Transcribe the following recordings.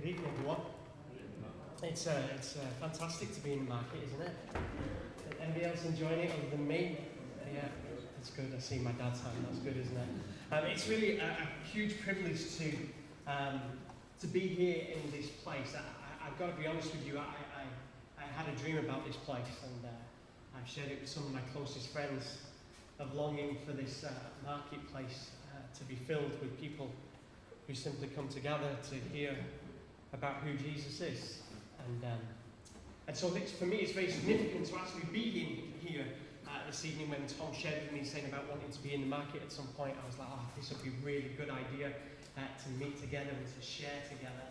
Good evening, everyone. It's fantastic to be in the market, isn't it? Anybody else enjoying it other than me? Yeah, it's good. I see my dad's hand. That's good, isn't it? It's really a huge privilege to be here in this place. I've got to be honest with you. I had a dream about this place, and I've shared it with some of my closest friends of longing for this marketplace to be filled with people who simply come together to hear about who Jesus is. And so this, for me, it's very significant to actually be here this evening. When Tom shared with me saying about wanting to be in the market at some point, I was like, this would be a really good idea to meet together and to share together.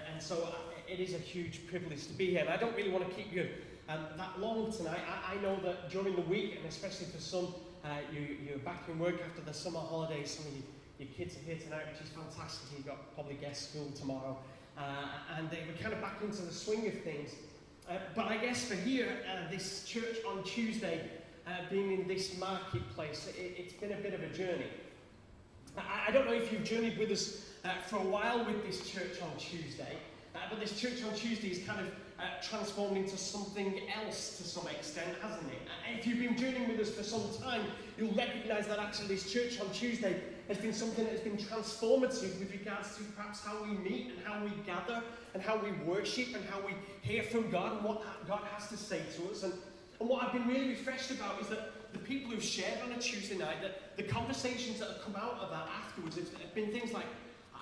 And so it is a huge privilege to be here. And I don't really want to keep you that long tonight. I know that during the week, and especially for some, you're back in work after the summer holidays. Some of your kids are here tonight, which is fantastic. You've got probably guest school tomorrow. And we're kind of back into the swing of things. But I guess for here, this church on Tuesday, being in this marketplace, it's been a bit of a journey. I don't know if you've journeyed with us for a while with this church on Tuesday, but this church on Tuesday is kind of transformed into something else to some extent, hasn't it? If you've been journeying with us for some time, you'll recognise that actually this church on Tuesday has been something that has been transformative with regards to perhaps how we meet and how we gather and how we worship and how we hear from God and what God has to say to us. And what I've been really refreshed about is that the people who've shared on a Tuesday night, that the conversations that have come out of that afterwards have been things like,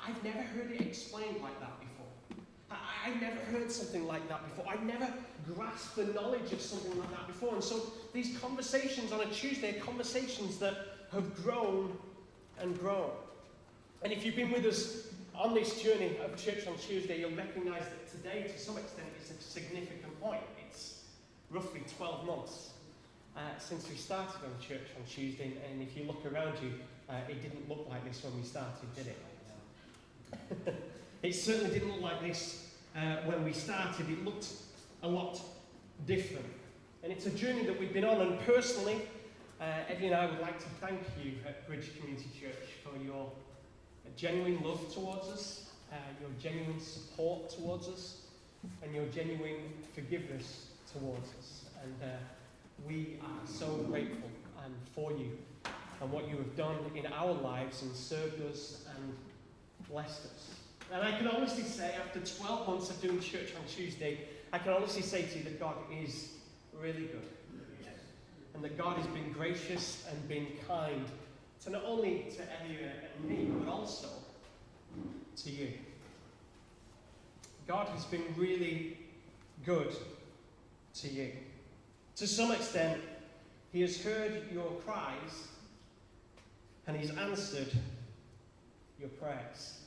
I've never heard it explained like that before. I've never heard something like that before. I've never grasped the knowledge of something like that before. And so these conversations on a Tuesday are conversations that have grown and grown. And if you've been with us on this journey of Church on Tuesday, you'll recognise that today, to some extent, is a significant point. It's roughly 12 months since we started on Church on Tuesday. And if you look around you, it didn't look like this when we started, did it? It certainly didn't look like this when we started. It looked a lot different. And it's a journey that we've been on. And personally, Eddie and I would like to thank you at Bridge Community Church for your genuine love towards us, your genuine support towards us, and your genuine forgiveness towards us. And we are so grateful for you and what you have done in our lives and served us and blessed us. And I can honestly say, after 12 months of doing church on Tuesday, I can honestly say to you that God is really good. And that God has been gracious and been kind to not only to Elliot and me, but also to you. God has been really good to you. To some extent, He has heard your cries and He's answered your prayers.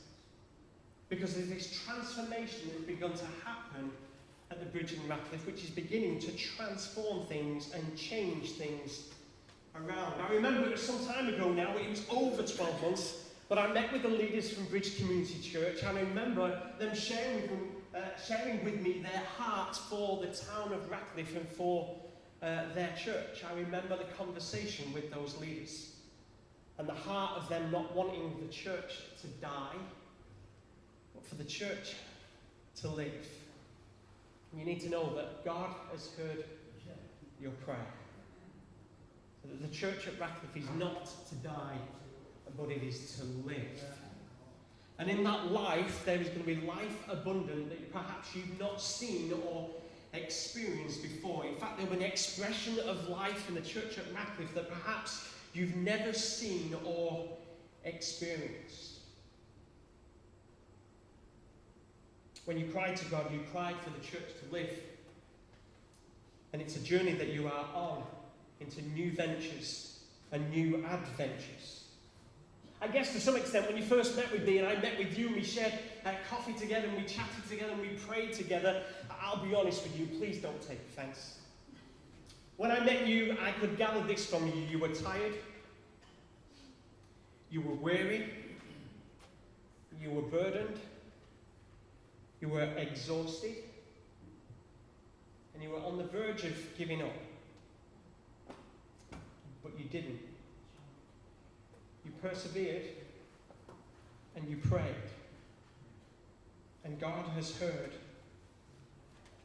Because there's this transformation that has begun to happen at the Bridge in Ratcliffe, which is beginning to transform things and change things around. I remember it was some time ago now, it was over 12 months, but I met with the leaders from Bridge Community Church, and I remember them sharing with me their heart for the town of Ratcliffe and for their church. I remember the conversation with those leaders and the heart of them not wanting the church to die, but for the church to live. You need to know that God has heard your prayer. So that the church at Ratcliffe is not to die, but it is to live. And in that life, there is going to be life abundant that perhaps you've not seen or experienced before. In fact, there will be an expression of life in the church at Ratcliffe that perhaps you've never seen or experienced. When you cried to God, you cried for the church to live. And it's a journey that you are on into new ventures and new adventures. I guess to some extent, when you first met with me and I met with you and we shared coffee together and we chatted together and we prayed together, I'll be honest with you, please don't take offence. When I met you, I could gather this from you. You were tired. You were weary. You were burdened. You were exhausted, and you were on the verge of giving up, but you didn't. You persevered, and you prayed, And God has heard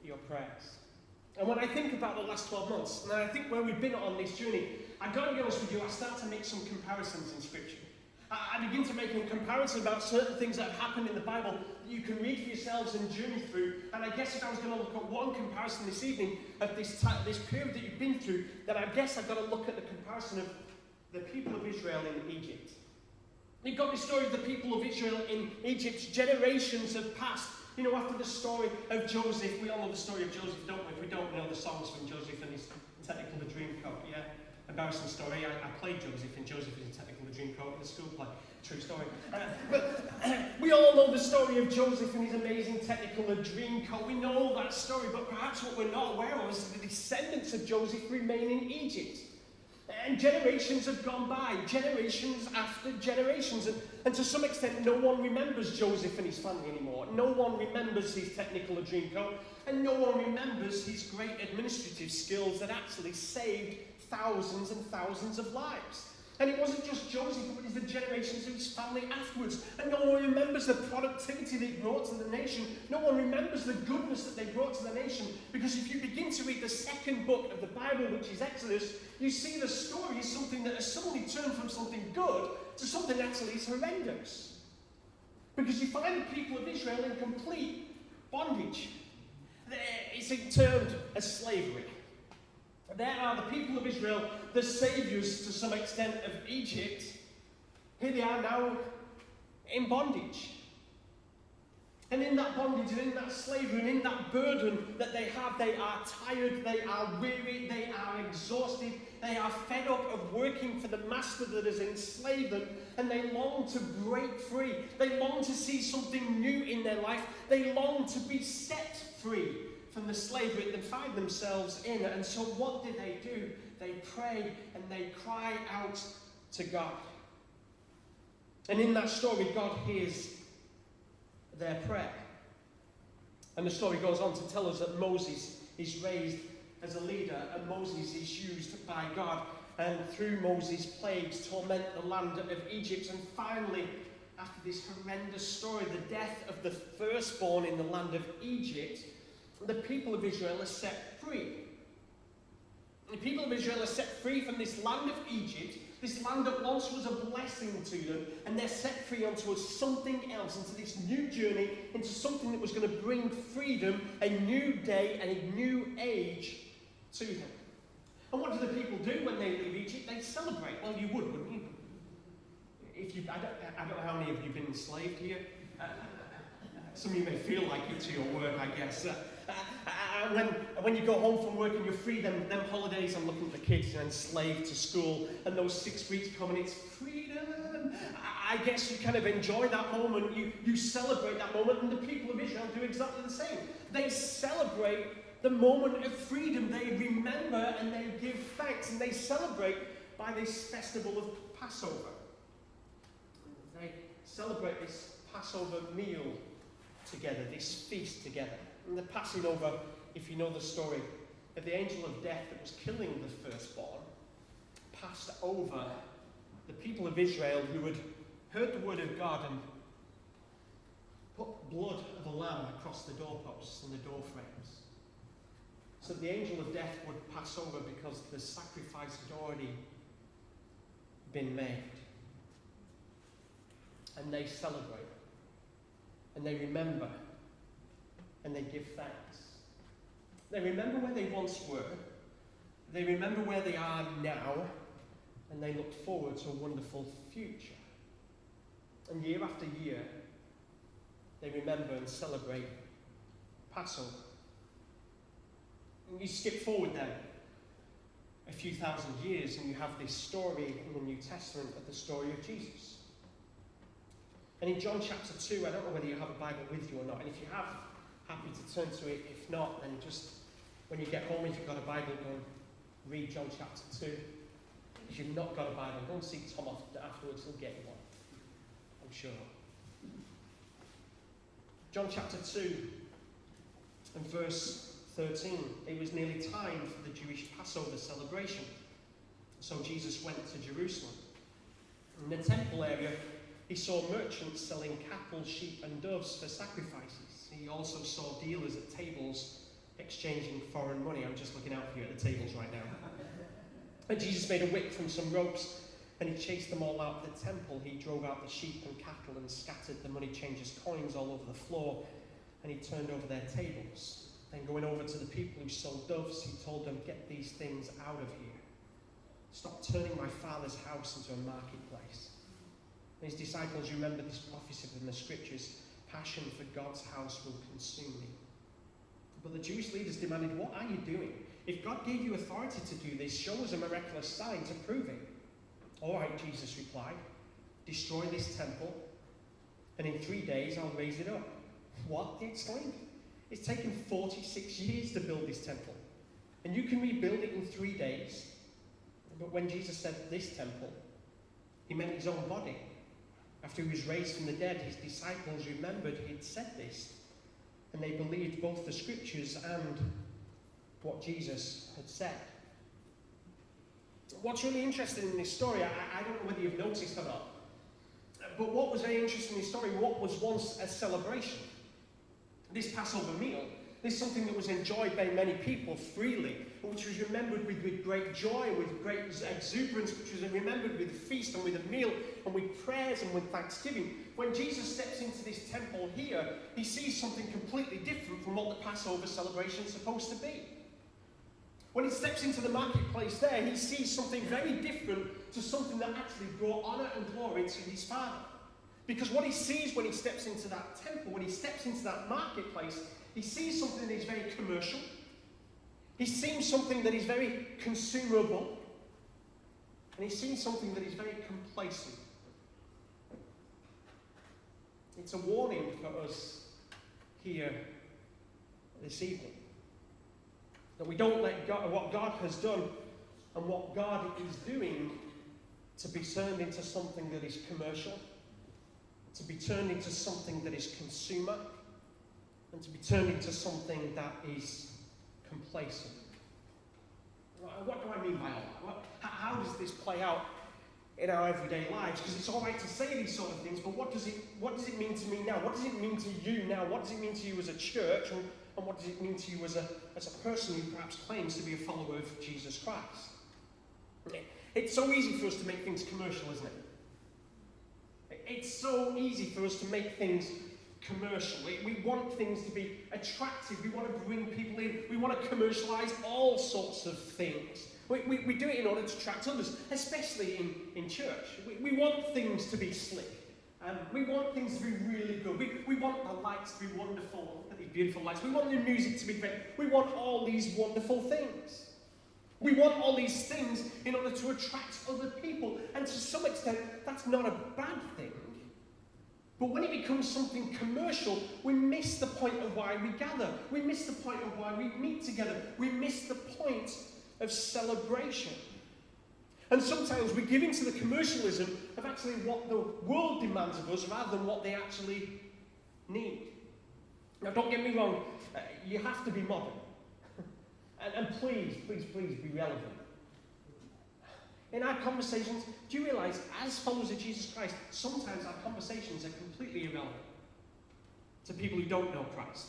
your prayers. And when I think about the last 12 months, and I think where we've been on this journey, I've got to be honest with you, I start to make some comparisons in Scripture. I begin to make a comparison about certain things that have happened in the Bible that you can read for yourselves and journey through. And I guess if I was going to look at one comparison this evening of this period that you've been through, then I guess I've got to look at the comparison of the people of Israel in Egypt. You've got the story of the people of Israel in Egypt. Generations have passed. You know, after the story of Joseph, we all know the story of Joseph, don't we? If we don't know the songs from Joseph and his Technicolor Dreamcoat, yeah? Embarrassing story. I played Joseph, and Joseph is in Technicolor Dreamcoat in the school play. True story. But we all know the story of Joseph and his amazing Technicolor Dreamcoat. We know that story, but perhaps what we're not aware of is that the descendants of Joseph remain in Egypt. And generations have gone by, generations after generations. And to some extent, no one remembers Joseph and his family anymore. No one remembers his Technicolor Dreamcoat. And no one remembers his great administrative skills that actually saved thousands and thousands of lives. And it wasn't just Joseph, but it was the generations of his family afterwards. And no one remembers the productivity they brought to the nation. No one remembers the goodness that they brought to the nation. Because if you begin to read the second book of the Bible, which is Exodus, you see the story is something that has suddenly turned from something good to something that actually is horrendous. Because you find the people of Israel in complete bondage. It's termed as slavery. There are the people of Israel, the saviours to some extent of Egypt. Here they are now in bondage. And in that bondage and in that slavery and in that burden that they have, they are tired, they are weary, they are exhausted, they are fed up of working for the master that has enslaved them, and they long to break free. They long to see something new in their life. They long to be set free from the slavery that they find themselves in. And so what do? They pray and they cry out to God. And in that story, God hears their prayer. And the story goes on to tell us that Moses is raised as a leader, and Moses is used by God, and through Moses, plagues torment the land of Egypt. And finally, after this horrendous story, the death of the firstborn in the land of Egypt, the people of Israel are set free. The people of Israel are set free from this land of Egypt, this land that once was a blessing to them, and they're set free onto something else, into this new journey, into something that was going to bring freedom, a new day, and a new age to them. And what do the people do when they leave Egypt? They celebrate. Well, you would, wouldn't you? I don't know how many of you have been enslaved here. Some of you may feel like it to your work, I guess. When you go home from work and you're free, them holidays, I'm looking at the kids, you're enslaved to school, and those 6 weeks come and it's freedom. I guess you kind of enjoy that moment, you celebrate that moment, and the people of Israel do exactly the same. They celebrate the moment of freedom. They remember and they give thanks, and they celebrate by this festival of Passover. They celebrate this Passover meal together, this feast together. And they're passing over, if you know the story, of the angel of death that was killing the firstborn, passed over the people of Israel who had heard the word of God and put blood of a lamb across the doorposts and the door frames. So the angel of death would pass over because the sacrifice had already been made. And they celebrate. And they remember. And they give thanks. They remember where they once were. They remember where they are now. And they look forward to a wonderful future. And year after year, they remember and celebrate Passover. And you skip forward then a few thousand years and you have this story in the New Testament of the story of Jesus. And in John chapter 2, I don't know whether you have a Bible with you or not, and if you have, happy to turn to it. If not, then just when you get home, if you've got a Bible, go and read John chapter 2. If you've not got a Bible, go and see Tom afterwards, he'll get you one, I'm sure. John chapter 2 and verse 13. It was nearly time for the Jewish Passover celebration. So Jesus went to Jerusalem. In the temple area He saw merchants selling cattle, sheep, and doves for sacrifices. He also saw dealers at tables exchanging foreign money. I'm just looking out for you at the tables right now. And Jesus made a whip from some ropes, and he chased them all out of the temple. He drove out the sheep and cattle and scattered the money changers' coins all over the floor, and he turned over their tables. Then going over to the people who sold doves, he told them, "Get these things out of here. Stop turning my Father's house into a marketplace." And his disciples remembered this prophecy from the scriptures, "Passion for God's house will consume me." But the Jewish leaders demanded, "What are you doing? If God gave you authority to do this, show us a miraculous sign to prove it." "All right," Jesus replied, "destroy this temple, and in 3 days I'll raise it up." "What?" they exclaimed. "It's taken 46 years to build this temple, and you can rebuild it in 3 days." But when Jesus said this temple, he meant his own body. After he was raised from the dead, his disciples remembered he'd said this, and they believed both the scriptures and what Jesus had said. What's really interesting in this story, I don't know whether you've noticed or not, but what was very interesting in this story, what was once a celebration, this Passover meal, this is something that was enjoyed by many people freely, which was remembered with great joy, with great exuberance, which was remembered with a feast and with a meal and with prayers and with thanksgiving. When Jesus steps into this temple here, he sees something completely different from what the Passover celebration is supposed to be. When he steps into the marketplace there, he sees something very different to something that actually brought honor and glory to his Father. Because what he sees when he steps into that temple, when he steps into that marketplace, he sees something that is very commercial. He sees something that is very consumable. And he sees something that is very complacent. It's a warning for us here this evening. That we don't let what God has done and what God is doing to be turned into something that is commercial, to be turned into something that is consumer, and to be turned into something that is complacent. What do I mean by all that? How does this play out in our everyday lives? Because it's all right to say these sort of things, but what does it mean to me now? What does it mean to you now? What does it mean to you as a church? And what does it mean to you as a person who perhaps claims to be a follower of Jesus Christ? It's so easy for us to make things commercial, isn't it? It's so easy for us to make things commercial. We want things to be attractive. We want to bring people in. We want to commercialise all sorts of things. We do it in order to attract others, especially in church. We want things to be slick. We want things to be really good. We want the lights to be wonderful. Look at these beautiful lights. We want the music to be great. We want all these wonderful things. We want all these things in order to attract other people. And to some extent, that's not a bad thing. But when it becomes something commercial, we miss the point of why we gather. We miss the point of why we meet together. We miss the point of celebration. And sometimes we give into the commercialism of actually what the world demands of us rather than what they actually need. Now, don't get me wrong, you have to be modern. and please be relevant. In our conversations, do you realise, as followers of Jesus Christ, sometimes our conversations are completely irrelevant to people who don't know Christ.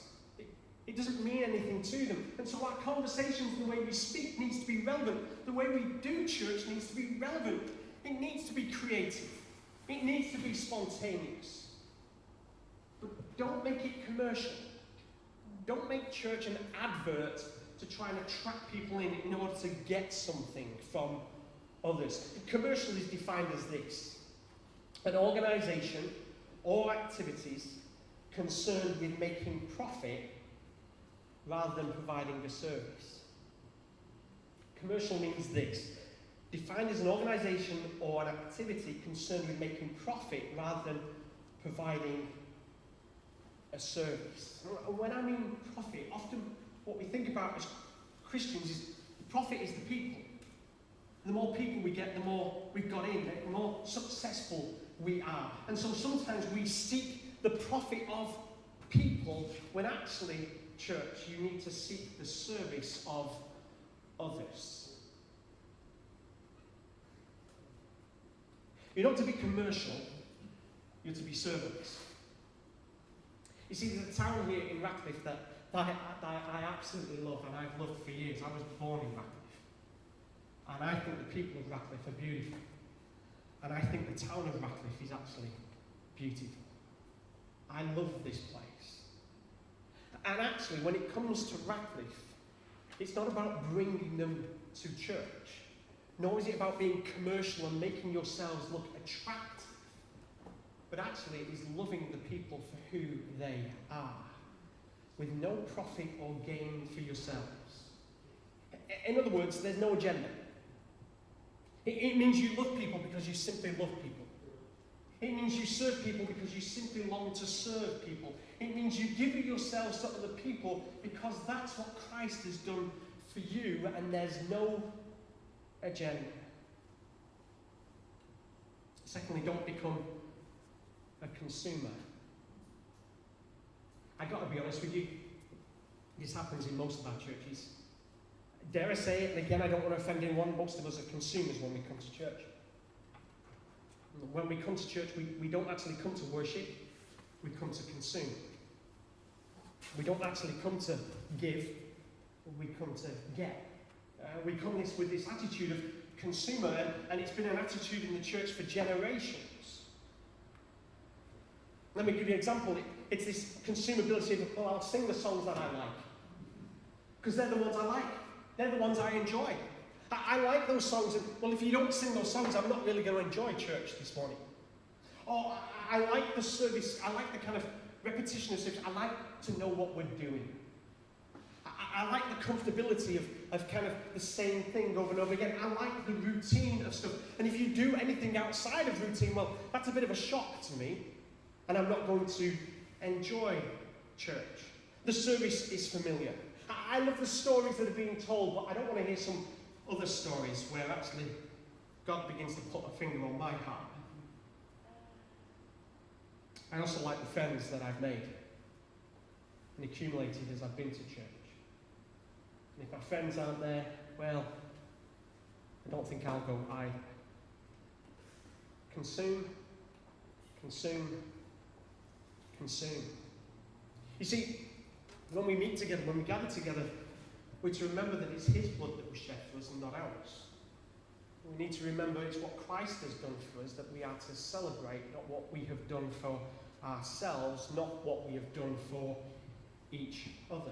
It doesn't mean anything to them. And so our conversations, the way we speak, needs to be relevant. The way we do church needs to be relevant. It needs to be creative. It needs to be spontaneous. But don't make it commercial. Don't make church an advert to try and attract people in order to get something from others. Commercial is defined as this: an organisation or activities concerned with making profit rather than providing a service. Commercial means this: defined as an organisation or an activity concerned with making profit rather than providing a service. When I mean profit, often what we think about as Christians is profit is the people. The more people we get, the more we've got in, the more successful we are. And so sometimes we seek the profit of people when actually, church, you need to seek the service of others. You're not to be commercial We're to be servants. You see, there's a town here in Ratcliffe that I absolutely love, and I've loved for years. I was born in Ratcliffe. And I think the people of Ratcliffe are beautiful. And I think the town of Ratcliffe is actually beautiful. I love this place. And actually, when it comes to Ratcliffe, it's not about bringing them to church, nor is it about being commercial and making yourselves look attractive. But actually, it is loving the people for who they are, with no profit or gain for yourselves. In other words, there's no agenda. It means you love people because you simply love people. It means you serve people because you simply long to serve people. It means you give yourselves to other people because that's what Christ has done for you, and there's no agenda. Secondly, don't become a consumer. I've got to be honest with you, this happens in most of our churches. Dare I say it, and again, I don't want to offend anyone, most of us are consumers when we come to church. When we come to church, we don't actually come to worship, we come to consume. We don't actually come to give, we come to get. We come with this attitude of consumer, and it's been an attitude in the church for generations. Let me give you an example. It's this consumability of, well, I'll sing the songs that I like, because they're the ones I like. They're the ones I enjoy. I like those songs, and, well, if you don't sing those songs, I'm not really going to enjoy church this morning. Or I like the service, I like the kind of repetition of service, I like to know what we're doing. I like the comfortability of kind of the same thing over and over again. I like the routine of stuff. And if you do anything outside of routine, well, that's a bit of a shock to me, and I'm not going to enjoy church. The service is familiar. I love the stories that are being told, but I don't want to hear some other stories where actually God begins to put a finger on my heart. I also like the friends that I've made and accumulated as I've been to church. And if my friends aren't there, well, I don't think I'll go either. Consume, consume, consume. You see, when we meet together, when we gather together, we're to remember that it's His blood that was shed for us and not ours. We need to remember it's what Christ has done for us that we are to celebrate, not what we have done for ourselves, not what we have done for each other.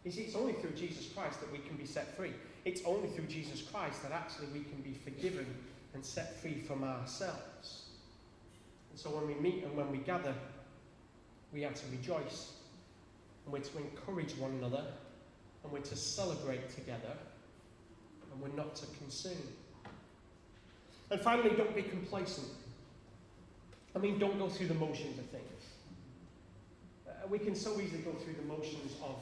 You see, it's only through Jesus Christ that we can be set free. It's only through Jesus Christ that actually we can be forgiven and set free from ourselves. And so when we meet and when we gather, we are to rejoice. And we're to encourage one another, and we're to celebrate together, and we're not to consume. And finally, don't be complacent. I mean, don't go through the motions of things. We can so easily go through the motions of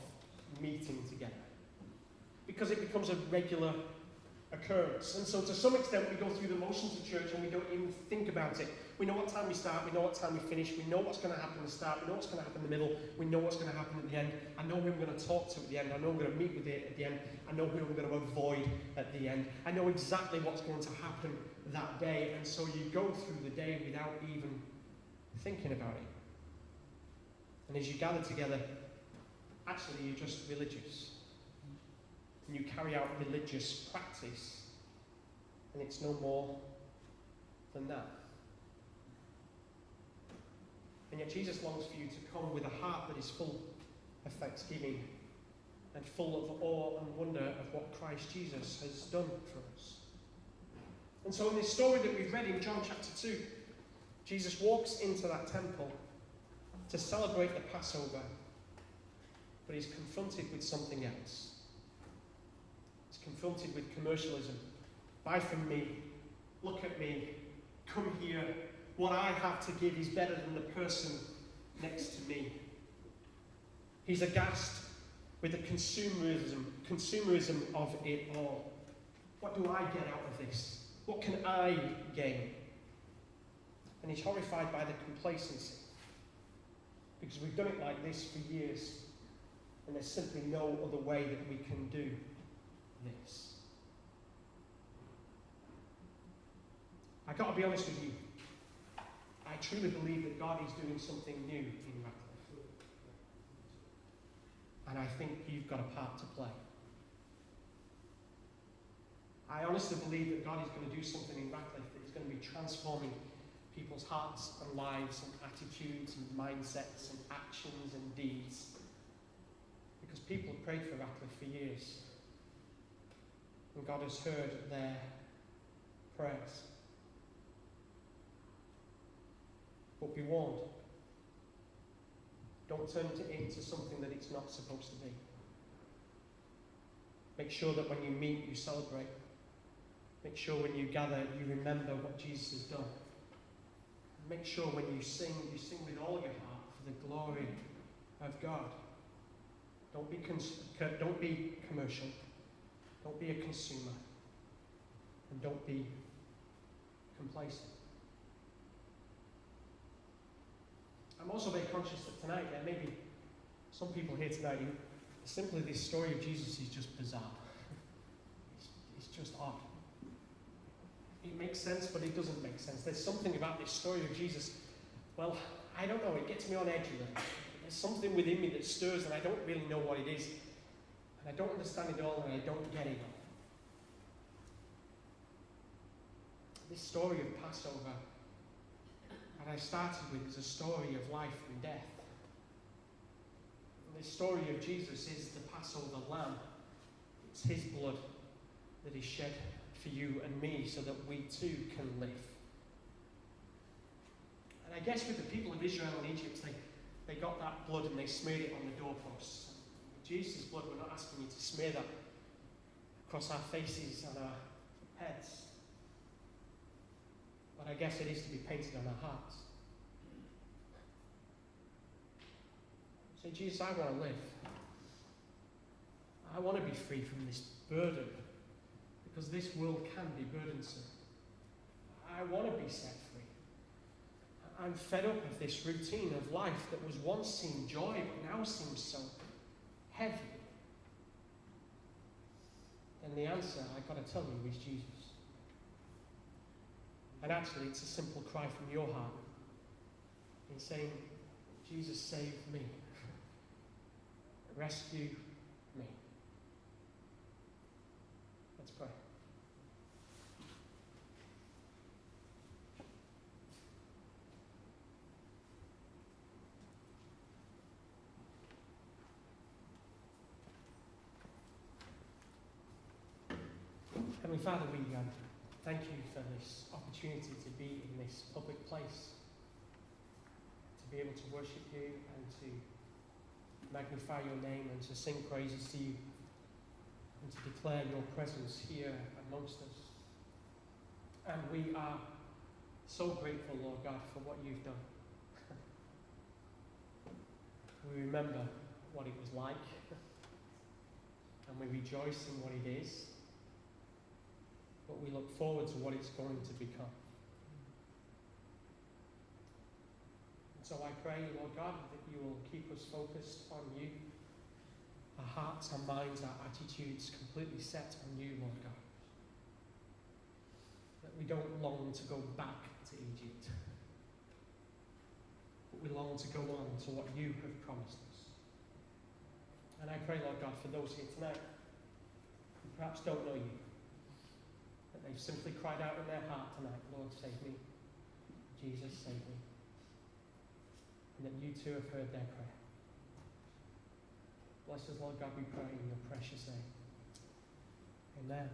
meeting together, because it becomes a regular occurrence. And so to some extent, we go through the motions of church and we don't even think about it. We know what time we start, we know what time we finish, we know what's going to happen at the start, we know what's going to happen in the middle, we know what's going to happen at the end. I know who I'm going to talk to at the end, I know I'm going to meet with it at the end, I know who I'm going to avoid at the end. I know exactly what's going to happen that day, and so you go through the day without even thinking about it. And as you gather together, actually you're just religious. And you carry out religious practice, and it's no more than that. And yet Jesus longs for you to come with a heart that is full of thanksgiving and full of awe and wonder of what Christ Jesus has done for us. And so in this story that we've read in John chapter 2, Jesus walks into that temple to celebrate the Passover, but he's confronted with something else. He's confronted with commercialism. Buy from me, look at me, come here. What I have to give is better than the person next to me. He's aghast with the consumerism of it all. What do I get out of this? What can I gain? And he's horrified by the complacency, because we've done it like this for years, and there's simply no other way that we can do this. I've got to be honest with you. I truly believe that God is doing something new in Radcliffe. And I think you've got a part to play. I honestly believe that God is going to do something in Radcliffe that is going to be transforming people's hearts and lives and attitudes and mindsets and actions and deeds. Because people have prayed for Radcliffe for years. And God has heard their prayers. But be warned. Don't turn it into something that it's not supposed to be. Make sure that when you meet, you celebrate. Make sure when you gather, you remember what Jesus has done. Make sure when you sing with all your heart for the glory of God. Don't be commercial. Don't be a consumer. And don't be complacent. I'm also very conscious that tonight there may be some people here tonight who simply this story of Jesus is just bizarre. It's just odd. It makes sense, but it doesn't make sense. There's something about this story of Jesus, well, I don't know, it gets me on edge a little. There's something within me that stirs and I don't really know what it is. And I don't understand it all and I don't get it all. This story of Passover that I started with is a story of life and death. And the story of Jesus is the Passover lamb. It's his blood that is shed for you and me so that we too can live. And I guess with the people of Israel and Egypt, they got that blood and they smeared it on the doorposts. With Jesus' blood, we're not asking you to smear that across our faces and our heads. But I guess it is to be painted on our hearts. Say, Jesus, I want to live. I want to be free from this burden. Because this world can be burdensome. I want to be set free. I'm fed up of this routine of life that was once seemed joy, but now seems so heavy. And the answer, I've got to tell you, is Jesus. And actually, it's a simple cry from your heart in saying, Jesus, save me. Rescue me. Let's pray. Heavenly Father, we thank you for this opportunity to be in this public place, to be able to worship you and to magnify your name and to sing praises to you and to declare your presence here amongst us. And we are so grateful, Lord God, for what you've done. We remember what it was like and we rejoice in what it is, but we look forward to what it's going to become. And so I pray, Lord God, that you will keep us focused on you, our hearts, our minds, our attitudes completely set on you, Lord God. That we don't long to go back to Egypt, but we long to go on to what you have promised us. And I pray, Lord God, for those here tonight who perhaps don't know you, that they've simply cried out in their heart tonight, Lord, save me. Jesus, save me. And that you too have heard their prayer. Bless us, Lord God, we pray in your precious name. Amen.